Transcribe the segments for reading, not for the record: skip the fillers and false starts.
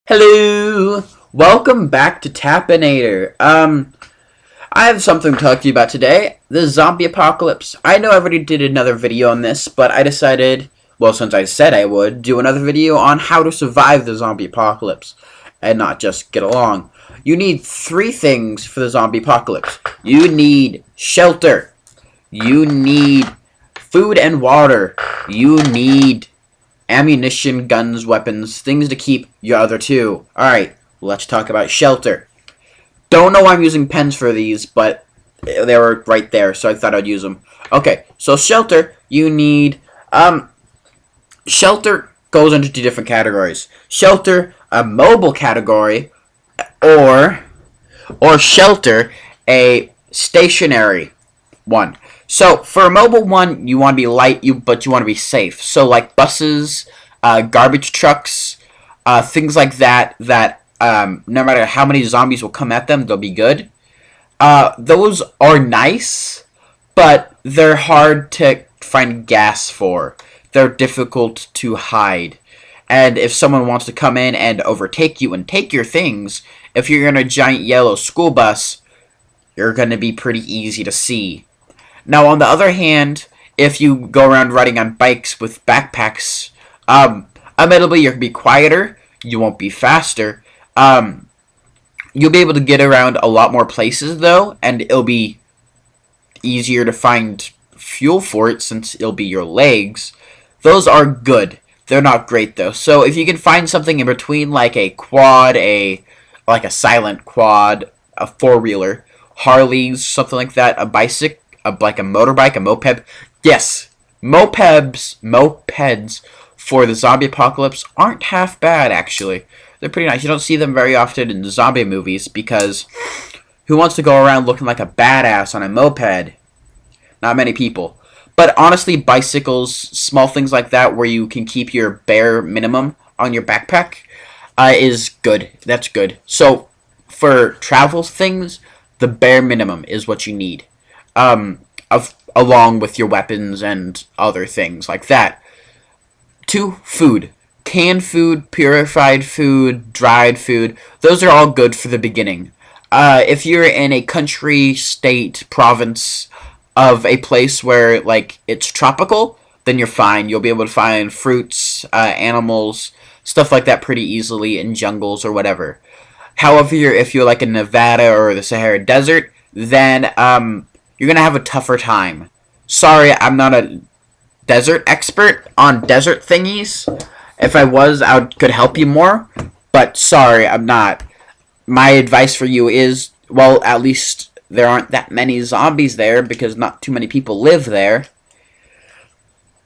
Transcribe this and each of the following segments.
Hello! Welcome back to Tapinator. I have something to talk to you about today. The zombie apocalypse. I know I already did another video on this, but I decided, well, since I said I would, do another video on how to survive the zombie apocalypse and not just get along. You need three things for the zombie apocalypse. You need shelter. You need food and water. You need ammunition, guns, weapons, things to keep your other two. Alright, let's talk about shelter. Don't know why I'm using pens for these, but they were right there, so I thought I'd use them. Okay, so shelter, you need, shelter goes into two different categories. Shelter, a mobile category, or shelter, a stationary one. So for a mobile one, you want to be light, but you want to be safe. So like buses, garbage trucks, things like that. No matter how many zombies will come at them, they'll be good. Those are nice, but they're hard to find gas for. They're difficult to hide. And if someone wants to come in and overtake you and take your things, if you're in a giant yellow school bus, you're going to be pretty easy to see. Now, on the other hand, if you go around riding on bikes with backpacks, admittedly, you'll be quieter, you won't be faster. You'll be able to get around a lot more places, though, and it'll be easier to find fuel for it since it'll be your legs. Those are good. They're not great, though. So if you can find something in between, like a quad, like a silent quad, a four-wheeler, Harleys, something like that, a bicycle, like a motorbike, a moped. Yes, mopeds for the zombie apocalypse aren't half bad, actually. They're pretty nice. You don't see them very often in the zombie movies because who wants to go around looking like a badass on a moped? Not many people. But honestly, bicycles, small things like that where you can keep your bare minimum on your backpack is good. That's good. So for travel things, the bare minimum is what you need. Along with your weapons and other things like that. 2, food. Canned food, purified food, dried food. Those are all good for the beginning. If you're in a country, state, province of a place where, like, it's tropical, then you're fine. You'll be able to find fruits, animals, stuff like that pretty easily in jungles or whatever. However, if you're like in Nevada or the Sahara Desert, then, you're going to have a tougher time. Sorry, I'm not a desert expert on desert thingies. If I was, could help you more. But sorry, I'm not. My advice for you is, well, at least there aren't that many zombies there because not too many people live there.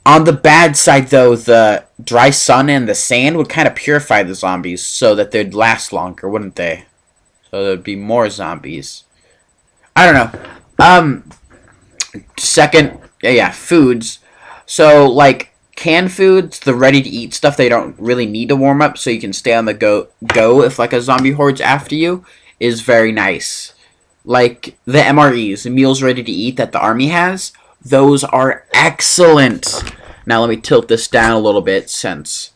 On the bad side, though, the dry sun and the sand would kind of purify the zombies so that they'd last longer, wouldn't they? So there'd be more zombies. I don't know. Second, foods. So, like, canned foods, the ready-to-eat stuff, they don't really need to warm up, so you can stay on the go if, like, a zombie horde's after you, is very nice. Like, the MREs, the meals ready to eat that the army has, those are excellent. Now, let me tilt this down a little bit, since,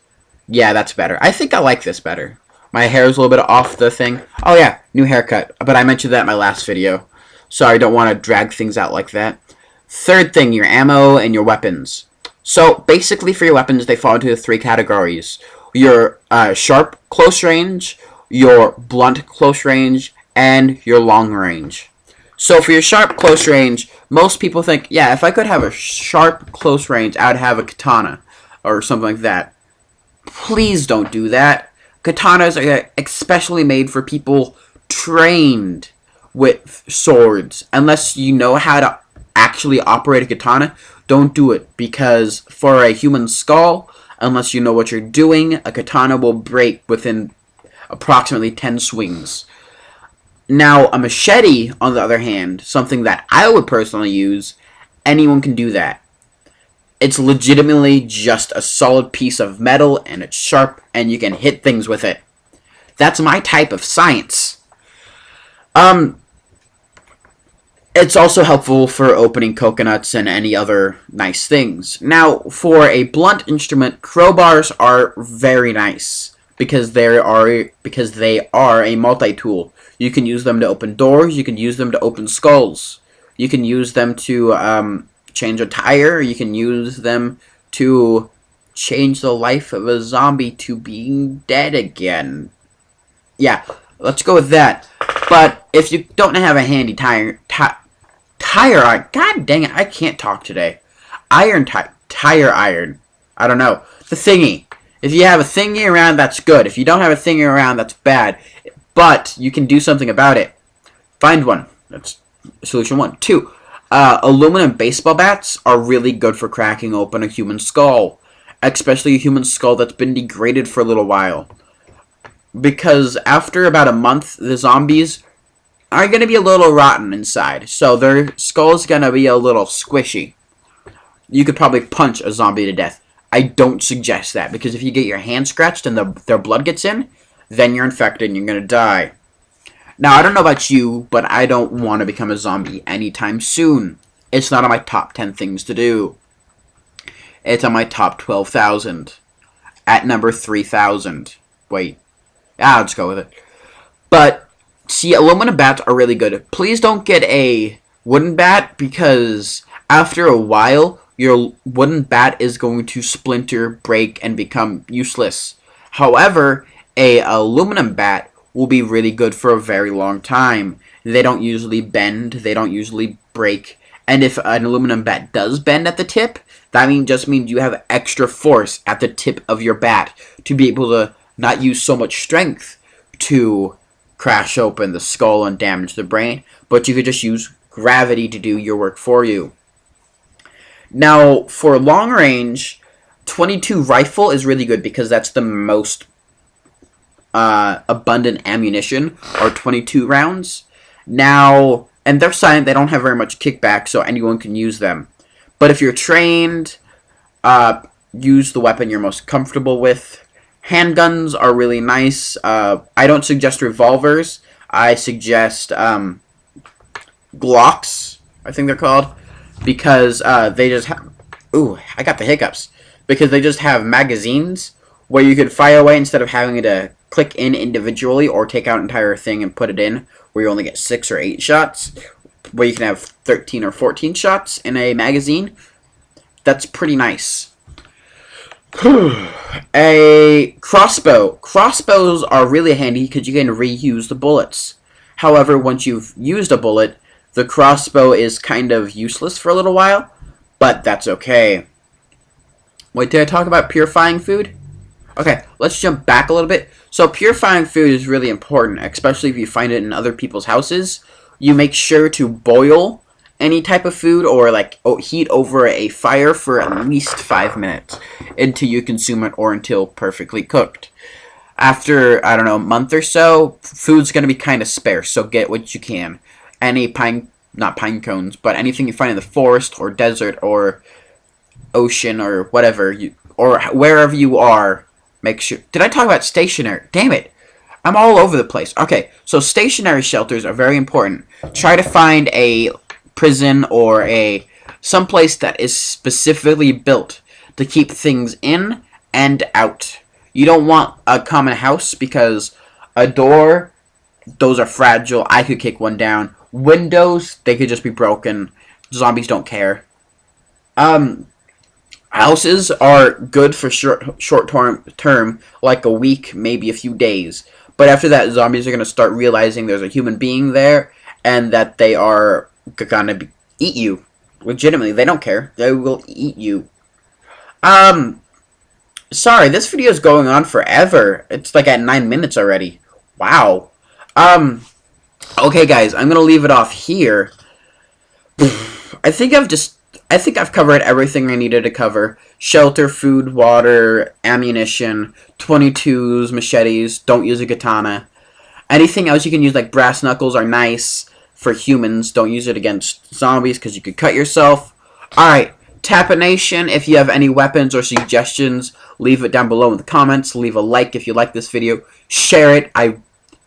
yeah, that's better. I think I like this better. My hair is a little bit off the thing. Oh, yeah, new haircut, but I mentioned that in my last video. Sorry, I don't want to drag things out like that. Third thing, your ammo and your weapons. So, basically for your weapons, they fall into 3 categories. Your sharp close range, your blunt close range, and your long range. So, for your sharp close range, most people think, yeah, if I could have a sharp close range, I'd have a katana, or something like that. Please don't do that. Katanas are especially made for people trained with swords. Unless you know how to actually operate a katana, don't do it, because for a human skull, unless you know what you're doing, a katana will break within approximately 10 swings. Now, a machete, on the other hand, something that I would personally use, anyone can do that. It's legitimately just a solid piece of metal, and it's sharp, and you can hit things with it. That's my type of science. It's also helpful for opening coconuts and any other nice things. Now, for a blunt instrument, crowbars are very nice because they are a multi-tool. You can use them to open doors. You can use them to open skulls. You can use them to change a tire. You can use them to change the life of a zombie to being dead again. Yeah, let's go with that. But if you don't have a handy tire iron, god dang it, I can't talk today. Tire iron. I don't know. The thingy. If you have a thingy around, that's good. If you don't have a thingy around, that's bad. But you can do something about it. Find one. That's solution 1. 2. Aluminum baseball bats are really good for cracking open a human skull. Especially a human skull that's been degraded for a little while. Because after about a month, the zombies are going to be a little rotten inside. So their skull's going to be a little squishy. You could probably punch a zombie to death. I don't suggest that, because if you get your hand scratched and their blood gets in, then you're infected and you're going to die. Now, I don't know about you, but I don't want to become a zombie anytime soon. It's not on my top 10 things to do. It's on my top 12,000. At number 3,000. Wait. Let's go with it. But, see, aluminum bats are really good. Please don't get a wooden bat, because after a while, your wooden bat is going to splinter, break, and become useless. However, a aluminum bat will be really good for a very long time. They don't usually bend, they don't usually break, and if an aluminum bat does bend at the tip, that just means you have extra force at the tip of your bat to be able to not use so much strength to crash open the skull and damage the brain, but you could just use gravity to do your work for you. Now, for long range, 22 rifle is really good because that's the most abundant ammunition, or 22 rounds. Now, and they're silent, they don't have very much kickback, so anyone can use them. But if you're trained, use the weapon you're most comfortable with. Handguns are really nice. I don't suggest revolvers. I suggest Glocks, I think they're called. Because they just have... Ooh, I got the hiccups. Because they just have magazines where you could fire away instead of having to click in individually or take out an entire thing and put it in, where you only get 6 or 8 shots, where you can have 13 or 14 shots in a magazine. That's pretty nice. A crossbow. Crossbows are really handy because you can reuse the bullets. However, once you've used a bullet, the crossbow is kind of useless for a little while, but that's okay. Wait, did I talk about purifying food? Okay, let's jump back a little bit. So purifying food is really important, especially if you find it in other people's houses. You make sure to boil any type of food or heat over a fire for at least 5 minutes until you consume it or until perfectly cooked. After, I don't know, a month or so, food's going to be kind of sparse, so get what you can. Any not pine cones, but anything you find in the forest or desert or ocean or whatever, or wherever you are, make sure. Did I talk about stationary? Damn it. I'm all over the place. Okay, so stationary shelters are very important. Try to find a prison or someplace that is specifically built to keep things in and out. You don't want a common house because a door, those are fragile. I could kick one down. Windows, they could just be broken. Zombies don't care. Houses are good for short term, like a week, maybe a few days. But after that, zombies are going to start realizing there's a human being there, and that they are going to eat you. Legitimately, they don't care. They will eat you. Sorry, this video is going on forever. It's like at 9 minutes already. Wow. Okay, guys, I'm gonna leave it off here. I think I've covered everything I needed to cover. Shelter, food, water, ammunition, 22s, machetes, don't use a katana. Anything else you can use, like brass knuckles, are nice for humans. Don't use it against zombies because you could cut yourself. Alright, Tappa Nation, if you have any weapons or suggestions, leave it down below in the comments. Leave a like if you like this video. Share it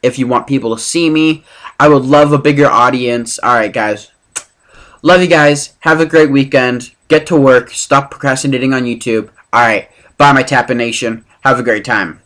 if you want people to see me. I would love a bigger audience. Alright, guys. Love you guys. Have a great weekend. Get to work. Stop procrastinating on YouTube. Alright. Bye, my Tappa Nation. Have a great time.